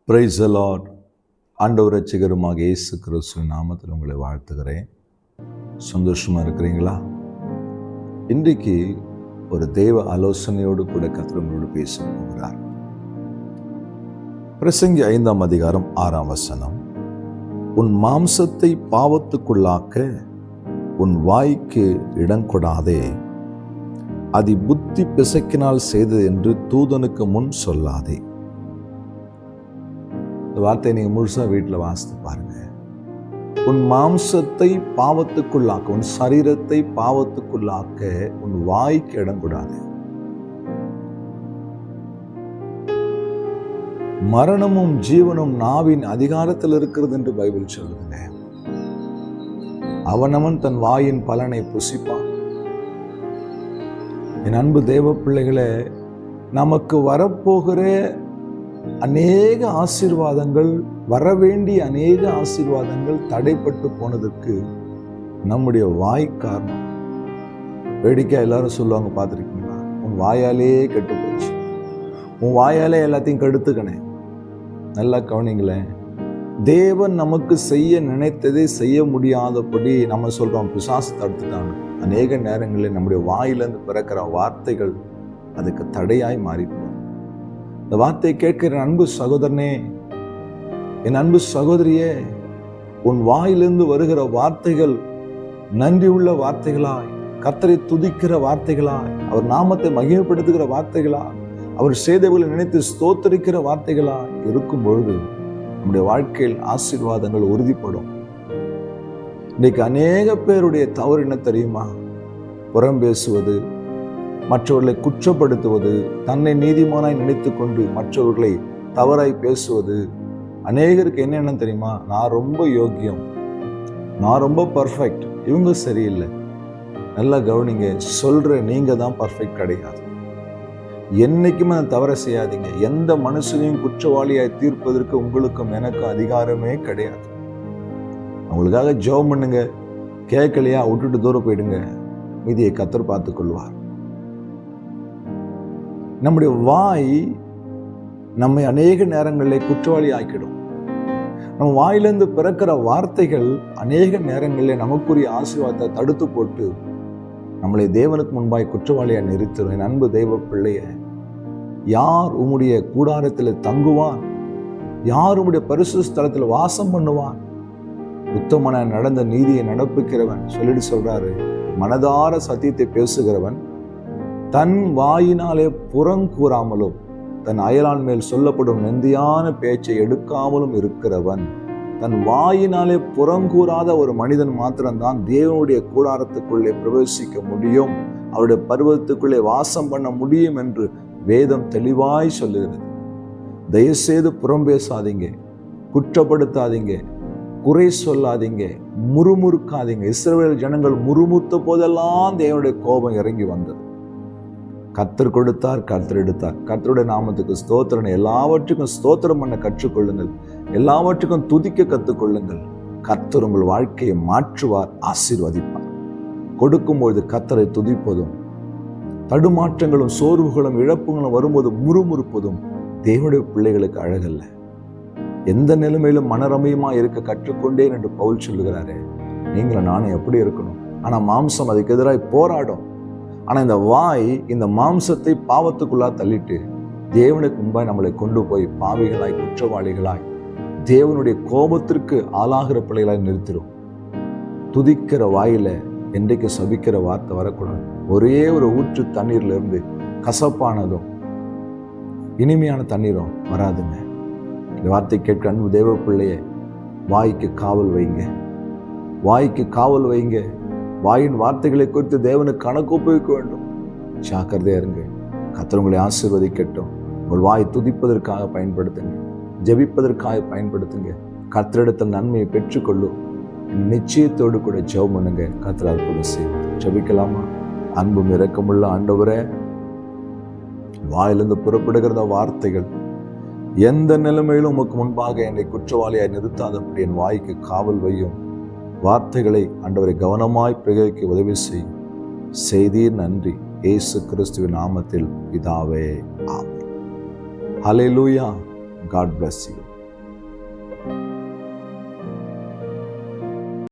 Praise the Lord. ஆண்டவர் ரட்சகருமாக இயேசு கிறிஸ்துவின் நாமத்தில் உங்களை வாழ்த்துகிறேன். சந்தோஷமா இருக்கிறீங்களா? இன்றைக்கு ஒரு தேவ ஆலோசனையோடு கூட கர்த்தர் உங்களோடு பேச போகிறார். பிரசங்கி 5ஆம் அதிகாரம் 6ஆம் வசனம், உன் மாம்சத்தை பாவத்துக்குள்ளாக்க உன் வாய்க்கு இடம் கொடாதே, அது புத்தி பிசக்கினால் செய்தது என்று தூதனுக்கு முன் சொல்லாதே. இந்த வார்த்தையை நீங்க முழுசா வீட்டில் வாசித்து பாருங்க. உன் மாம்சத்தை பாவத்துக்குள்ளாக்க, உன் சரீரத்தை பாவத்துக்குள்ளாக்க உன் வாய்க்கு இடம் கூடாது. மரணமும் ஜீவனும் நாவின் அதிகாரத்தில் இருக்கிறது என்று பைபிள் சொல்லுதுங்க. அவனவன் தன் வாயின் பலனை புசிப்பான். என் அன்பு தேவ பிள்ளைகளே, நமக்கு வரப்போகிற அநேக ஆசீர்வாதங்கள், வரவேண்டிய அநேக ஆசீர்வாதங்கள் தடைப்பட்டு போனதற்கு நம்முடைய வாய் காரணம். வேடிக்கை எல்லாரும் சொல்லுவாங்க, பார்த்துருக்கீங்களா? உன் வாயாலே கெட்டு போச்சு, உன் வாயாலே எல்லாத்தையும் கெடுத்துக்கணே. நல்லா கவனிங்களேன். தேவன் நமக்கு செய்ய நினைத்ததை செய்ய முடியாதபடி நம்ம சொல்றோம், பிசாசு தடுத்துட்டாங்க. அநேக நேரங்களில் நம்முடைய வாயிலிருந்து பிறக்கிற வார்த்தைகள் அதுக்கு தடையாய் மாறிப்போம். இந்த வார்த்தையை கேட்கிற அன்பு சகோதரனே, என் அன்பு சகோதரியே, உன் வாயிலிருந்து வருகிற வார்த்தைகள் நன்றி உள்ள வார்த்தைகளாய், கர்த்தரை துதிக்கிற வார்த்தைகளாய், அவர் நாமத்தை மகிமைப்படுத்துகிற வார்த்தைகளாய், அவர் செய்தவர்களை நினைத்து ஸ்தோத்தரிக்கிற வார்த்தைகளாய் இருக்கும் பொழுது நம்முடைய வாழ்க்கையில் ஆசீர்வாதங்கள் உறுதிப்படும். இன்னைக்கு அநேக பேருடைய தவறு என்ன தெரியுமா? புறம் பேசுவது, மற்றவர்களை குற்றப்படுத்துவது, தன்னை நீதிமானாய் நினைத்து கொண்டு மற்றவர்களை தவறாய் பேசுவது. அநேகருக்கு என்ன தெரியுமா? நான் ரொம்ப யோக்கியம், நான் ரொம்ப பர்ஃபெக்ட், இவங்க சரியில்லை. நல்லா கவனிங்க, சொல்ற நீங்க தான் பர்ஃபெக்ட் கிடையாது. என்னைக்குமே தவற செய்யாதீங்க. எந்த மனுஷனையும் குற்றவாளியாய் தீர்ப்பதற்கு உங்களுக்கும் எனக்கும் அதிகாரமே கிடையாது. அவங்களுக்காக ஜெபம் பண்ணுங்க, கேட்கலையா விட்டுட்டு தூரம் போயிடுங்க, மீதியை கர்த்தர் பார்த்துக் கொள்வார். நம்முடைய வாய் நம்மை அநேக நேரங்களில் குற்றவாளி ஆக்கிடும். நம்ம வாயிலிருந்து பிறக்கிற வார்த்தைகள் அநேக நேரங்களில் நமக்குரிய ஆசீர்வாதத்தை தடுத்து போட்டு நம்மளை தேவனுக்கு முன்பாய் குற்றவாளியா நிறுத்திடும். என் அன்பு தெய்வ பிள்ளைய, யார் உம்முடைய கூடாரத்தில் தங்குவான்? யார் உம்முடைய பரிசுத்த ஸ்தலத்தில் வாசம் பண்ணுவான்? உத்தமன நடந்த நீதியை நடப்பிக்கிறவன் சொல்லிட்டு சொல்றாரு, மனதார சத்தியத்தை பேசுகிறவன், தன் வாயினாலே புறங்கூறாமலும் தன் அயலான் மேல் சொல்லப்படும் நெந்தியான பேச்சை எடுக்காமலும் இருக்கிறவன். தன் வாயினாலே புறங்கூறாத ஒரு மனிதன் மாத்திரம்தான் தேவனுடைய கூடாரத்துக்குள்ளே பிரவேசிக்க முடியும், அவருடைய பர்வதத்துக்குள்ளே வாசம் பண்ண முடியும் என்று வேதம் தெளிவாய் சொல்லுகிறது. தயவுசெய்து புறம் பேசாதீங்க, குற்றப்படுத்தாதீங்க, குறை சொல்லாதீங்க, முறுமுறுக்காதீங்க. இஸ்ரவேல் ஜனங்கள் முறுமுறுத்த போதெல்லாம் தேவனுடைய கோபம் இறங்கி வந்தது. கர்த்தர் கொடுத்தார், கர்த்தர் எடுத்தார். கர்த்தருடைய நாமத்துக்கு ஸ்தோத்திரம். எல்லாவற்றுக்கும் ஸ்தோத்திரம் பண்ண கற்றுக்கொள்ளுங்கள், எல்லாவற்றுக்கும் துதிக்க கற்றுக்கொள்ளுங்கள். கர்த்தர் உங்கள் வாழ்க்கையை மாற்றுவார், ஆசீர்வதிப்பார். கொடுக்கும்போது கர்த்தரை துதிப்பதும், தடுமாற்றங்களும் சோர்வுகளும் இழப்புகளும் வரும்போது முறுமுறுப்பதும் தேவனுடைய பிள்ளைகளுக்கு அழகல்ல. எந்த நிலைமையிலும் மனரமியமா இருக்க கற்றுக்கொண்டேன் என்று பவுல் சொல்லுகிறாரே. நீங்களும் நானும் எப்படி இருக்கணும்? ஆனா மாம்சம் அதுக்கு எதிராக போராடும். ஆனா இந்த வாய் இந்த மாம்சத்தை பாவத்துக்குள்ளா தள்ளிட்டு தேவனுக்கு முன்பாய் நம்மளை கொண்டு போய் பாவிகளாய், குற்றவாளிகளாய், தேவனுடைய கோபத்திற்கு ஆளாகிற பிள்ளைகளாய் நிறுத்திடும். துதிக்கிற வாயில என்றைக்கு சபிக்கிற வார்த்தை வரக்கூடாது. ஒரே ஒரு ஊற்று தண்ணீர்ல இருந்து கசப்பானதும் இனிமையான தண்ணீரும் வராதுங்க. இந்த வார்த்தை கேட்க அன்பு தேவ பிள்ளையே, வாய்க்கு காவல் வைங்க, வாய்க்கு காவல் வைங்க. வாயின் வார்த்தைகளை குறித்து தேவனுக்கு கணக்கு ஒப்புவிக்க வேண்டும். ஜாக்கிரதையா இருங்க. கர்த்தர் உங்களை ஆசீர்வதிக்கட்டும். உங்கள் வாய் துதிப்பதற்காக பயன்படுத்துங்க, ஜெபிப்பதற்காக பயன்படுத்துங்க. கர்த்தரிடத்தில் நன்மையை பெற்றுக்கொள்ளும் நிச்சயத்தோடு கூட ஜெபம் பண்ணுங்க. கர்த்தர் அற்புதம் செய்யும். ஜெபிக்கலாமா? அன்பும் இரக்கமுள்ள ஆண்டவரே, வாயிலிருந்து புறப்படுகிற வார்த்தைகள் எந்த நிலைமையிலும் உமக்கு முன்பாக என்னை குற்றவாளியாய் நிறுத்தாதபடி என் வாய்க்கு காவல் வையும். வார்த்தைகளை ஆண்டவரை கவனமாய் பிரயோகிக்க உதவி செய்யும். செய்தீர், நன்றி. இயேசு கிறிஸ்துவின் நாமத்தில் பிதாவே, ஆமென். ஹல்லேலூயா. God bless you.